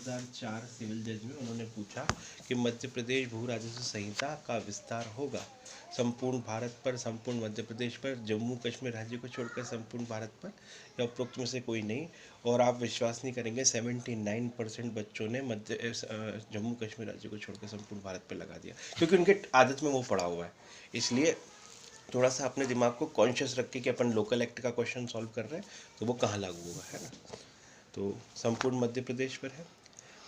2004 civil जज में उन्होंने पूछा कि मध्य प्रदेश भू राजस्व संहिता का विस्तार होगा संपूर्ण भारत पर, संपूर्ण मध्य प्रदेश पर, जम्मू कश्मीर राज्य को छोड़कर संपूर्ण भारत पर, या उपरोक्त में से कोई नहीं। और आप विश्वास नहीं करेंगे 79% बच्चों ने जम्मू कश्मीर राज्य को छोड़कर संपूर्ण भारत पर लगा दिया, क्योंकि उनके आदत में वो पड़ा हुआ है। इसलिए थोड़ा सा अपने दिमाग को कॉन्शियस रख के कि अपन लोकल एक्ट का क्वेश्चन सॉल्व कर रहे हैं तो वो कहाँ लागू होगा, है ना। तो संपूर्ण मध्य प्रदेश पर है।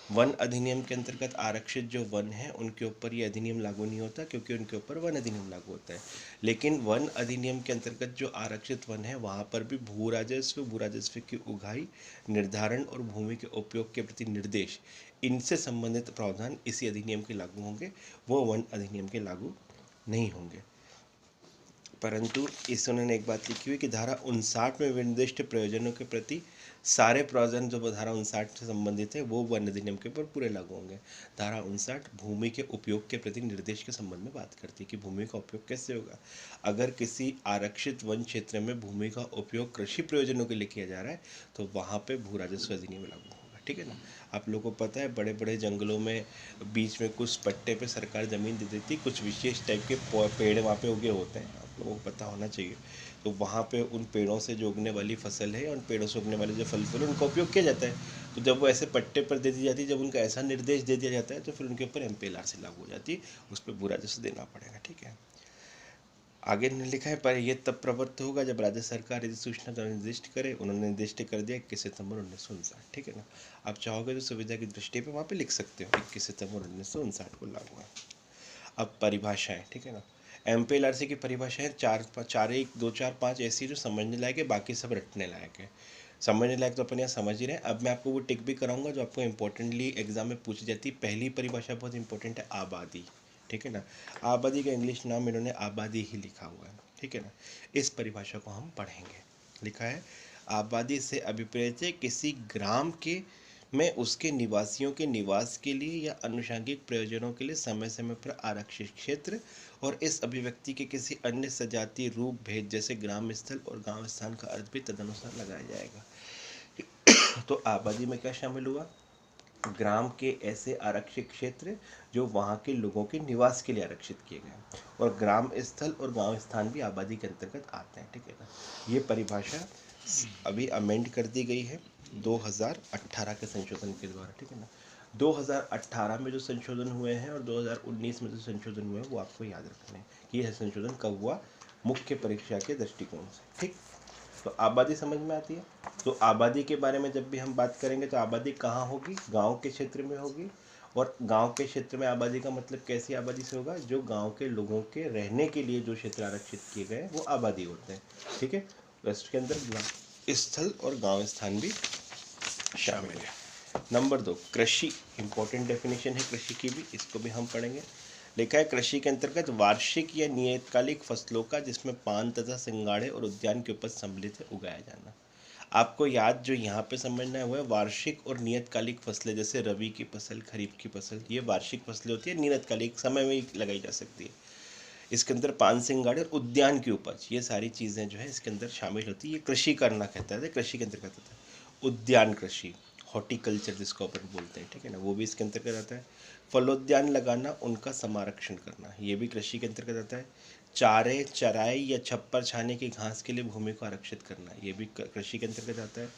वन अधिनियम के अंतर्गत आरक्षित जो वन है उनके ऊपर ये अधिनियम लागू नहीं होता, क्योंकि उनके ऊपर वन अधिनियम लागू होता है। लेकिन वन अधिनियम के अंतर्गत जो आरक्षित वन है वहाँ पर भी भू राजस्व की उगाही, निर्धारण और भूमि के उपयोग के प्रति निर्देश, इनसे संबंधित प्रावधान इसी अधिनियम के लागू होंगे, वो वन अधिनियम के लागू नहीं होंगे। परंतु इस उन्होंने एक बात लिखी हुई कि धारा 59 में विनिर्दिष्ट प्रयोजनों के प्रति सारे प्रावधान जो धारा 59 से संबंधित है वो वन अधिनियम के ऊपर पूरे लागू होंगे। धारा 59 भूमि के उपयोग के प्रति निर्देश के संबंध में बात करती है कि भूमि का उपयोग कैसे होगा। अगर किसी आरक्षित वन क्षेत्र में भूमि का उपयोग कृषि प्रयोजनों के लिए किया जा रहा है तो वहाँ पर भू राजस्व अधिनियम लागू होगा, ठीक है ना। आप लोगों को पता है बड़े बड़े जंगलों में बीच में कुछ पट्टे पे सरकार ज़मीन दे देती, कुछ विशेष टाइप के पेड़ वहाँ पे उगे होते हैं, आप लोगों को पता होना चाहिए। तो वहाँ पे उन पेड़ों से जो उगने वाली फसल है, उन पेड़ों से उगने वाले जो फल फूल है उनका उपयोग किया जाता है। तो जब वो ऐसे पट्टे पर दे दी जाती है, जब उनका ऐसा निर्देश दे दिया जाता है तो फिर उनके ऊपर MPLR से लागू हो जाती है, उस पर बुरा जैसे देना पड़ेगा, ठीक है। आगे ने लिखा है पर यह तब प्रवृत्त होगा जब राज्य सरकार यदि सूचना द्वारा निर्दिष्ट करे। उन्होंने निर्दिष्ट कर दिया 21 सितंबर 1959, ठीक है ना। आप चाहोगे तो सुविधा की दृष्टि पे वहाँ पे लिख सकते हो 21 सितंबर 1959 को लागू है। अब परिभाषाएं, ठीक है ना। MPLRC की परिभाषाएं 1 2 4 5 ऐसी जो समझने लायक है, बाकी सब रटने लायक है। समझने लायक तो अपन यहाँ समझ ही रहे हैं। अब मैं आपको वो टिक भी कराऊंगा जो आपको इंपॉर्टेंटली एग्जाम में पूछी जाती है। पहली परिभाषा बहुत इंपॉर्टेंट है, आबादी, ठीक है ना। आबादी का इंग्लिश नाम इन्होंने आबादी ही लिखा हुआ है, ठीक है ना। इस परिभाषा को हम पढ़ेंगे। लिखा है आबादी से अभिप्रेत है किसी ग्राम के में उसके निवासियों के निवास के लिए या आनुषंगिक प्रयोजनों के लिए समय समय पर आरक्षित क्षेत्र, और इस अभिव्यक्ति के किसी अन्य सजातीय रूप भेद जैसे ग्राम स्थल और गांव स्थान का अर्थ भी तदनुसार लगाया जाएगा। तो आबादी में क्या शामिल हुआ, ग्राम के ऐसे आरक्षित क्षेत्र जो वहाँ के लोगों के निवास के लिए आरक्षित किए गए, और ग्राम स्थल और गांव स्थान भी आबादी के अंतर्गत आते हैं, ठीक है ना। ये परिभाषा अभी अमेंड कर दी गई है 2018 के संशोधन के द्वारा, ठीक है ना। 2018 में जो संशोधन हुए हैं और 2019 में जो संशोधन हुए हैं वो आपको याद रखना है कि यह संशोधन कब हुआ, मुख्य परीक्षा के दृष्टिकोण से, ठीक। तो आबादी समझ में आती है। तो आबादी के बारे में जब भी हम बात करेंगे तो आबादी कहाँ होगी, गांव के क्षेत्र में होगी। और गांव के क्षेत्र में आबादी का मतलब कैसी आबादी से होगा, जो गांव के लोगों के रहने के लिए जो क्षेत्र आरक्षित किए गए वो आबादी होते हैं, ठीक है। वेस्ट के अंदर स्थल और गांव स्थान भी शामिल है। नंबर 2, कृषि। इंपॉर्टेंट डेफिनेशन है कृषि की भी, इसको भी हम पढ़ेंगे। लिखा है कृषि के अंतर्गत वार्षिक या नियतकालिक फसलों का जिसमें पान तथा सिंगाड़े और उद्यान की उपज सम्मिलित है उगाया जाना। आपको याद जो यहाँ पे समझना है वो है वार्षिक और नियतकालिक फसलें, जैसे रबी की फसल, खरीफ की फसल, ये वार्षिक फसलें होती है, नियतकालिक समय में ही लगाई जा सकती है। इसके अंदर पान सिंगाड़े और उद्यान की उपज, ये सारी चीज़ें जो है इसके अंदर शामिल होती है। ये कृषि करना कहता है, कृषि के अंतर्गत आता है। उद्यान कृषि, हॉर्टिकल्चर जिसको अपन बोलते हैं, ठीक है ना, वो भी इसके अंतर्गत आता है। फलोद्यान लगाना, उनका संरक्षण करना, ये भी कृषि के अंतर्गत आता है। चारे, चराई या छप्पर छाने की घास के लिए भूमि को आरक्षित करना, ये भी कृषि के अंतर्गत आता है।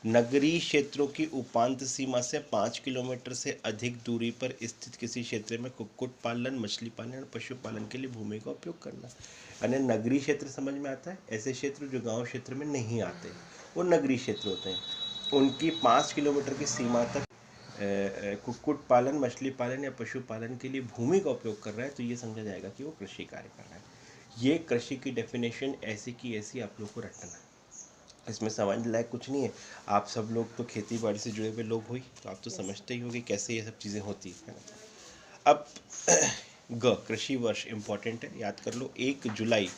नगरीय क्षेत्रों की उपांत सीमा से 5 किलोमीटर से अधिक दूरी पर स्थित किसी क्षेत्र में कुक्कुट पालन, मछली पालन और पशुपालन के लिए भूमि का उपयोग करना। यानी नगरीय क्षेत्र समझ में आता है, ऐसे क्षेत्र जो गांव क्षेत्र में नहीं आते वो नगरीय क्षेत्र होते हैं। उनकी 5 किलोमीटर की सीमा तक कुक्कुट पालन, मछली पालन या पशुपालन के लिए भूमि का उपयोग कर रहा है तो ये समझा जाएगा कि वो कृषि कार्य कर रहा है। ये कृषि की डेफिनेशन ऐसी की ऐसी आप लोग को रटना है, इसमें समझने लायक कुछ नहीं है। आप सब लोग तो खेती बाड़ी से जुड़े हुए लोग हो ही, तो आप तो समझते ही होंगे कैसे ये सब चीज़ें होती है ना। अब कृषि वर्ष इंपॉर्टेंट है, याद कर लो। 1 जुलाई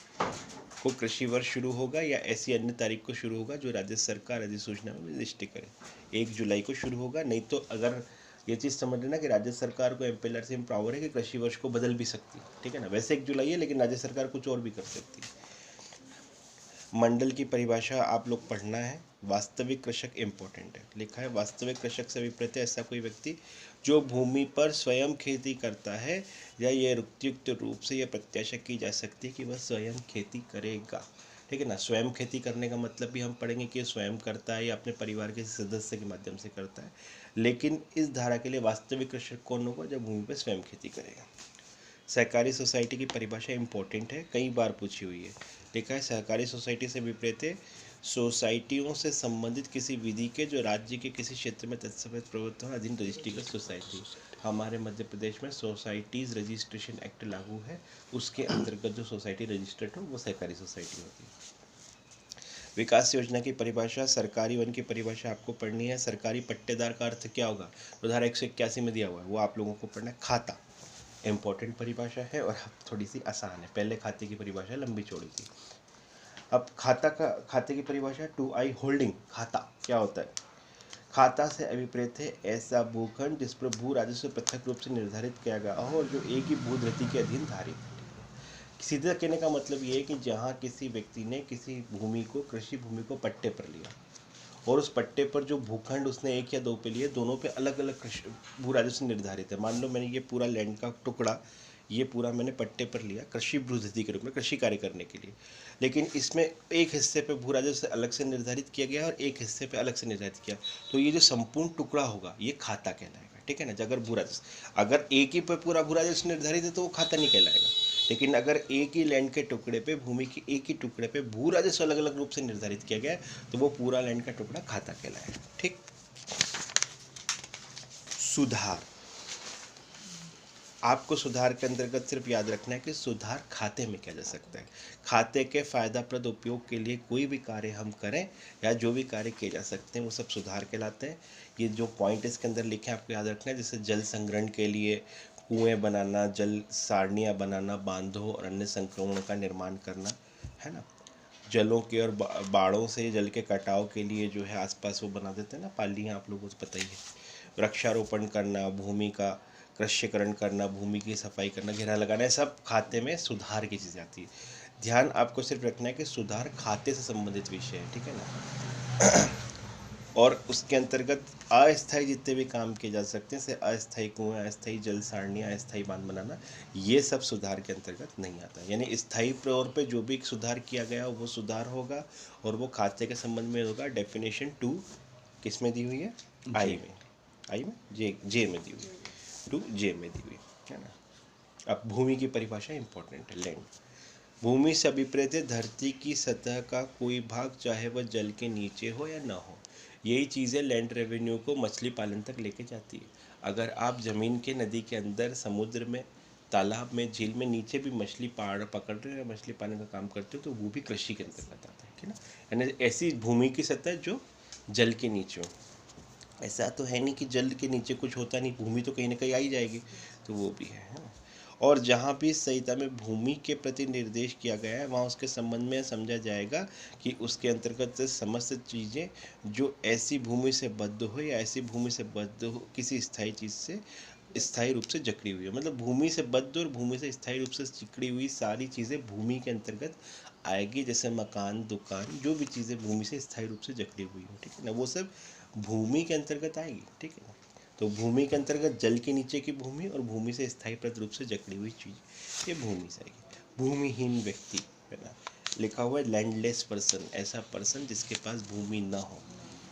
को कृषि वर्ष शुरू होगा या ऐसी अन्य तारीख को शुरू होगा जो राज्य सरकार अधिसूचना में निर्दिष्ट करे। 1 जुलाई को शुरू होगा, नहीं तो अगर ये चीज़ समझ लेना कि राज्य सरकार को MPLRC में पावर है कि कृषि वर्ष को बदल भी सकती है, ठीक है ना। वैसे 1 जुलाई है लेकिन राज्य सरकार कुछ और भी कर सकती है। मंडल की परिभाषा आप लोग पढ़ना है, वास्तविक कृषक इंपॉर्टेंट है, लिखा है वास्तविक कृषक से विपरीत है ऐसा कोई व्यक्ति जो भूमि पर स्वयं खेती करता है या ये युक्त रूप से यह प्रत्याशा की जा सकती है कि वह स्वयं खेती करेगा। ठीक है ना, स्वयं खेती करने का मतलब भी हम पढ़ेंगे कि स्वयं करता है या अपने परिवार के सदस्य के माध्यम से करता है। लेकिन इस धारा के लिए वास्तविक कृषक कौन होगा, जब भूमि पर स्वयं खेती करेगा। सहकारी सोसाइटी की परिभाषा इंपॉर्टेंट है, कई बार पूछी हुई है। लिखा है सहकारी सोसाइटी से विपरीत है सोसाइटियों से संबंधित किसी विधि के जो राज्य के किसी क्षेत्र में तत्समय प्रवृत्त हो अधीन रजिस्ट्रीकृत सोसाइटी। हमारे मध्य प्रदेश में सोसाइटीज़ रजिस्ट्रेशन एक्ट लागू है, उसके अंतर्गत जो सोसाइटी रजिस्टर्ड हो वो सहकारी सोसाइटी होती है। विकास योजना की परिभाषा, सरकारी वन की परिभाषा आपको पढ़नी है। सरकारी पट्टेदार का अर्थ क्या होगा, तो धारा 181 में दिया हुआ है, वो आप लोगों को पढ़ना है। खाता इम्पोर्टेंट परिभाषा है और अब थोड़ी सी आसान है, पहले खाते की परिभाषा लंबी चौड़ी थी। अब खाते की परिभाषा 2i होल्डिंग। खाता क्या होता है, खाता से अभिप्रेत है ऐसा भूखंड जिस पर भू राजस्व पृथक रूप से निर्धारित किया गया हो और जो एक ही भूधृति के अधीन धारित है। सीधे कहने का मतलब ये है कि जहाँ किसी व्यक्ति ने किसी भूमि को, कृषि भूमि को पट्टे पर लिया और उस पट्टे पर जो भूखंड उसने एक या दो पे लिए, दोनों पे अलग अलग भू राजस्व निर्धारित है। मान लो मैंने ये पूरा लैंड का टुकड़ा, ये पूरा मैंने पट्टे पर लिया कृषि भूधृति के रूप में कृषि कार्य करने के लिए, लेकिन इसमें एक हिस्से पे भू राजस्व अलग से निर्धारित किया गया और एक हिस्से पे अलग से निर्धारित किया, तो ये जो संपूर्ण टुकड़ा होगा ये खाता कहलाएगा। ठीक है ना, अगर भू राजस्व, अगर एक ही पे पूरा भू राजस्व निर्धारित है तो वो खाता नहीं कहलाएगा। लेकिन अगर एक ही लैंड के टुकड़े पे, भूमि के एक ही टुकड़े पे भू राजस्व अलग अलग रूप से निर्धारित किया गया है तो वो पूरा लैंड का टुकड़ा खाता कहलाएगा। ठीक। सुधार, आपको सुधार के अंतर्गत सिर्फ याद रखना है कि सुधार खाते में किया जा सकता है। खाते के फायदाप्रद उपयोग के लिए कोई भी कार्य हम करें या जो भी कार्य किए जा सकते हैं वो सब सुधार कहलाते हैं। ये जो पॉइंट इसके अंदर लिखे हैं आपको याद रखना है, जैसे जल संग्रहण के लिए कुएं बनाना, जल सारणियाँ बनाना, बांधों और अन्य संक्रमणों का निर्माण करना, है ना। जलों के और बाढ़ों से जल के कटाव के लिए जो है आसपास वो बना देते हैं ना पालियाँ, आप लोगों को पता ही है। वृक्षारोपण करना, भूमि का कृष्यकरण करना, भूमि की सफाई करना, घेरा लगाना, सब खाते में सुधार की चीज़ें आती है। ध्यान आपको सिर्फ रखना है कि सुधार खाते से संबंधित विषय है। ठीक है ना। और उसके अंतर्गत अस्थायी जितने भी काम किए जा सकते हैं, जैसे अस्थायी कुएं, अस्थायी जल सारणियाँ, अस्थायी बांध बनाना, ये सब सुधार के अंतर्गत नहीं आता। यानी स्थायी तौर पे जो भी सुधार किया गया वो सुधार होगा और वो खाते के संबंध में होगा। डेफिनेशन 2 किस में दी हुई है, आई में, जे में दी हुई है, 2J में दी हुई है ना। अब भूमि की परिभाषा इंपॉर्टेंट है। लैंड, भूमि से अभिप्रेत है धरती की सतह का कोई भाग, चाहे वह जल के नीचे हो या ना हो। यही चीज़ें लैंड रेवेन्यू को मछली पालन तक लेके जाती है। अगर आप ज़मीन के, नदी के अंदर, समुद्र में, तालाब में, झील में नीचे भी मछली पकड़ रहे हो या मछली पालन का काम करते हो तो वो भी कृषि के अंतर्गत आता है। ठीक है ना, यानी ऐसी भूमि की सतह जो जल के नीचे हो। ऐसा तो है नहीं कि जल के नीचे कुछ होता नहीं, भूमि तो कहीं ना कहीं आ ही जाएगी, तो वो भी है ना। और जहाँ भी संहिता में भूमि के प्रति निर्देश किया गया है वहाँ उसके संबंध में समझा जाएगा कि उसके अंतर्गत समस्त चीज़ें जो ऐसी भूमि से बद्ध हो या ऐसी भूमि से बद्ध हो किसी स्थायी चीज़ से स्थायी रूप से जकड़ी हुई है। मतलब भूमि से बद्ध और भूमि से स्थायी रूप से जकड़ी हुई सारी चीज़ें भूमि के अंतर्गत आएगी, जैसे मकान, दुकान, जो भी चीज़ें भूमि से स्थायी रूप से जकड़ी हुई हो। ठीक है ना, वो सब भूमि के अंतर्गत आएगी। ठीक है ना, तो भूमि के अंतर्गत जल के नीचे की भूमि और भूमि से स्थायी रूप से जकड़ी हुई चीज़, ये भूमि से आएगी। भूमिहीन व्यक्ति, है ना, लिखा हुआ है लैंडलेस पर्सन, ऐसा पर्सन जिसके पास भूमि ना हो।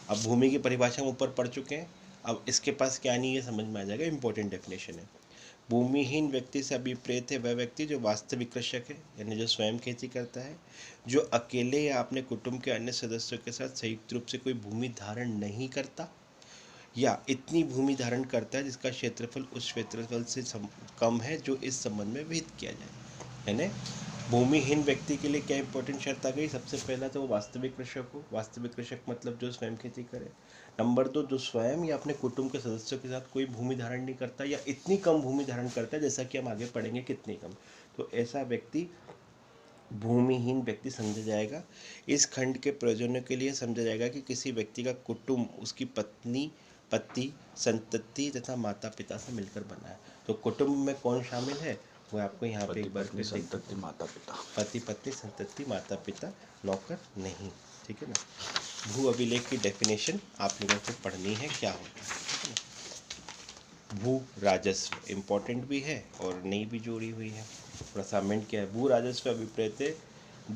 अब भूमि की परिभाषा हम ऊपर पढ़ चुके हैं, अब इसके पास क्या नहीं है समझ में आ जाएगा। इंपॉर्टेंट डेफिनेशन है। भूमिहीन व्यक्ति से अभिप्रेत है वह व्यक्ति जो वास्तविक कृषक है, यानी जो स्वयं खेती करता है, जो अकेले या अपने कुटुंब के अन्य सदस्यों के साथ संयुक्त रूप से कोई भूमि धारण नहीं करता या इतनी भूमि धारण करता है जिसका क्षेत्रफल उस क्षेत्रफल से कम है जो इस संबंध में विहित किया जाए। यानी भूमिहीन व्यक्ति के लिए क्या इंपॉर्टेंट शर्त आ गई, सबसे पहला तो वो वास्तविक कृषक हो। वास्तविक कृषक मतलब जो स्वयं खेती करे। नंबर 2, जो स्वयं या अपने कुटुंब के सदस्यों के साथ कोई भूमि धारण नहीं करता या इतनी कम भूमि धारण करता है, जैसा कि हम आगे पढ़ेंगे कितनी कम, तो ऐसा व्यक्ति भूमिहीन व्यक्ति समझा जाएगा। इस खंड के प्रयोजनों के लिए समझा जाएगा कि किसी व्यक्ति का कुटुंब उसकी पत्नी, पति, संतति तथा माता पिता से मिलकर बना है। तो कुटुंब में कौन शामिल है वो आपको यहाँ पे एक बार फिर संतति, माता पिता, पति, पत्नी, संतति, माता पिता, नौकर नहीं। ठीक है ना। भू अभिलेख की डेफिनेशन आप लोगों को पढ़नी है, क्या होता है, ठीक है ना। भू राजस्व इम्पोर्टेंट भी है और नई भी जोड़ी हुई है। असाइनमेंट क्या है, भू राजस्व अभिप्रेत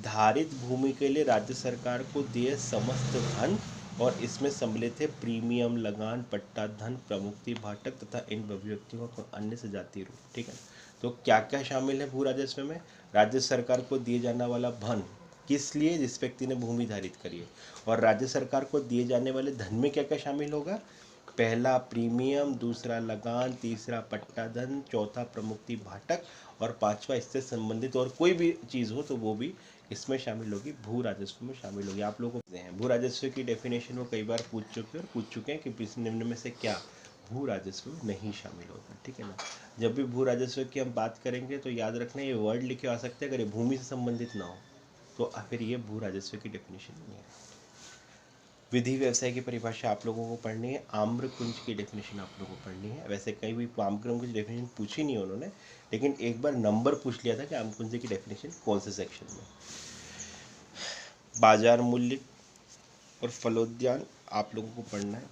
धारित भूमि के लिए राज्य सरकार को दिए समस्त धन और इसमें सम्मिलित है प्रीमियम, लगान, पट्टा धन, प्रमुक्ति, भाटक तथा इन अभिव्यक्तियों को अन्य सजातीय रूप, ठीक है। तो क्या क्या शामिल है भू राजस्व में, राज्य सरकार को दिए जाने वाला धन, किस लिए, जिस व्यक्ति ने भूमि धारित करी है, और राज्य सरकार को दिए जाने वाले धन में क्या क्या शामिल होगा, पहला प्रीमियम, दूसरा लगान, तीसरा पट्टा धन, चौथा प्रमुक्ति भाटक और पांचवा इससे संबंधित और कोई भी चीज़ हो तो वो भी इसमें शामिल होगी, भू राजस्व में शामिल होगी। आप लोगों को भू राजस्व की डेफिनेशन वो कई बार पूछ चुके हैं कि निम्न में से क्या भू राजस्व नहीं शामिल होता, ठीक है ना। जब भी भू राजस्व की हम बात करेंगे तो याद रखना ये वर्ड लिखे आ सकते हैं, अगर ये भूमि से संबंधित ना हो तो फिर ये भू राजस्व की डेफिनेशन नहीं है। विधि व्यवसाय की परिभाषा आप लोगों को पढ़नी है, आम्र कुंज की डेफिनेशन आप लोगों को पढ़नी है। वैसे कहीं भी आम्र कुंज की डेफिनेशन पूछी नहीं उन्होंने, लेकिन एक बार नंबर पूछ लिया था कि आम्र कुंज की डेफिनेशन कौन से सेक्शन में। बाजार मूल्य और फलोद्यान आप लोगों को पढ़ना है।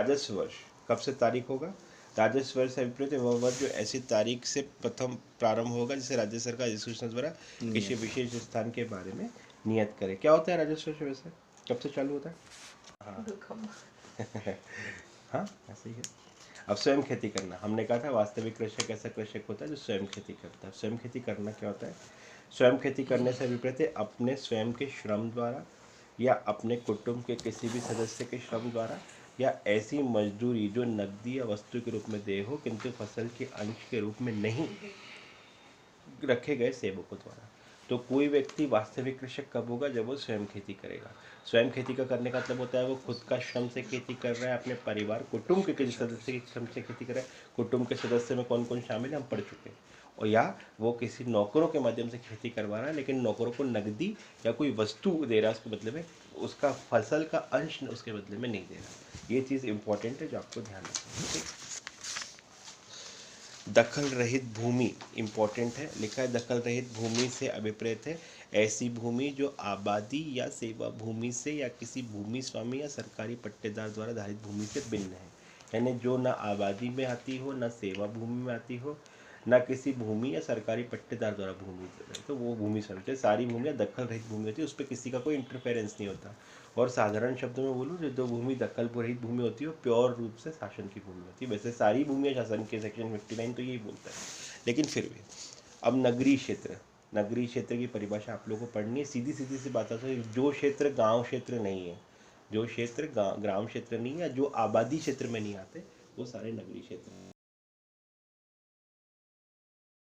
राजस्व वर्ष कब से तारीख होगा, राजस्व वर्ष से अभिप्रेत वह वर्ष जो ऐसी तारीख से प्रथम प्रारंभ होगा जिसे राज्य सरकार अधिसूचना द्वारा किसी विशेष स्थान के बारे में नियत करे। क्या होता है राजस्व वर्ष, वैसे कब से चालू होता है? हाँ ऐसे ही है। अब स्वयं खेती करना, हमने कहा था वास्तविक कृषक ऐसा कृषक होता है जो स्वयं खेती करता है। स्वयं खेती करना क्या होता है, स्वयं खेती करने से अभिप्रेत अपने स्वयं के श्रम द्वारा या अपने कुटुंब के किसी भी सदस्य के श्रम द्वारा या ऐसी मजदूरी जो नकदी या वस्तु के रूप में देय हो किंतु फसल के अंश के रूप में नहीं रखे गए सेवकों द्वारा। तो कोई व्यक्ति वास्तविक कृषक कब होगा, जब वो स्वयं खेती करेगा। स्वयं खेती का करने का मतलब होता है वो खुद का श्रम से खेती कर रहा है, अपने परिवार कुटुंब के किसी सदस्य के श्रम से खेती कर रहा है। कुटुंब के सदस्य में कौन कौन शामिल है हम पढ़ चुके हैं। और या वो किसी नौकरों के माध्यम से खेती करवा रहा है, लेकिन नौकरों को नकदी या कोई वस्तु दे रहा है उसके बदले में, उसका फसल का अंश उसके बदले में नहीं दे रहा। ये चीज़ इंपॉर्टेंट है जो आपको ध्यान रखना है, ठीक। दखल रहित भूमि इंपॉर्टेंट है, लिखा है दखल रहित भूमि से अभिप्रेत है ऐसी भूमि जो आबादी या सेवा भूमि से या किसी भूमि स्वामी या सरकारी पट्टेदार द्वारा धारित भूमि से भिन्न है। यानी जो ना आबादी में आती हो, ना सेवा भूमि में आती हो, ना किसी भूमि या सरकारी पट्टेदार द्वारा भूमि, तो वो भूमि स्वामी। सारी भूमियाँ दखल रहित भूमि होती है, उस पर किसी का कोई इंटरफेरेंस नहीं होता। और साधारण शब्दों में बोलूँ जो भूमि दखल रहित भूमि होती है वो प्योर रूप से शासन की भूमि होती है। वैसे सारी भूमियाँ शासन के सेक्शन 59 तो यही बोलता है, लेकिन फिर भी। अब नगरीय क्षेत्र, नगरीय क्षेत्र की परिभाषा आप लोगों को पढ़नी है। सीधी सीधी सी बात है, जो क्षेत्र गांव क्षेत्र नहीं है, जो क्षेत्र ग्राम क्षेत्र नहीं है, जो आबादी क्षेत्र में नहीं आते, वो सारे नगरीय क्षेत्र हैं।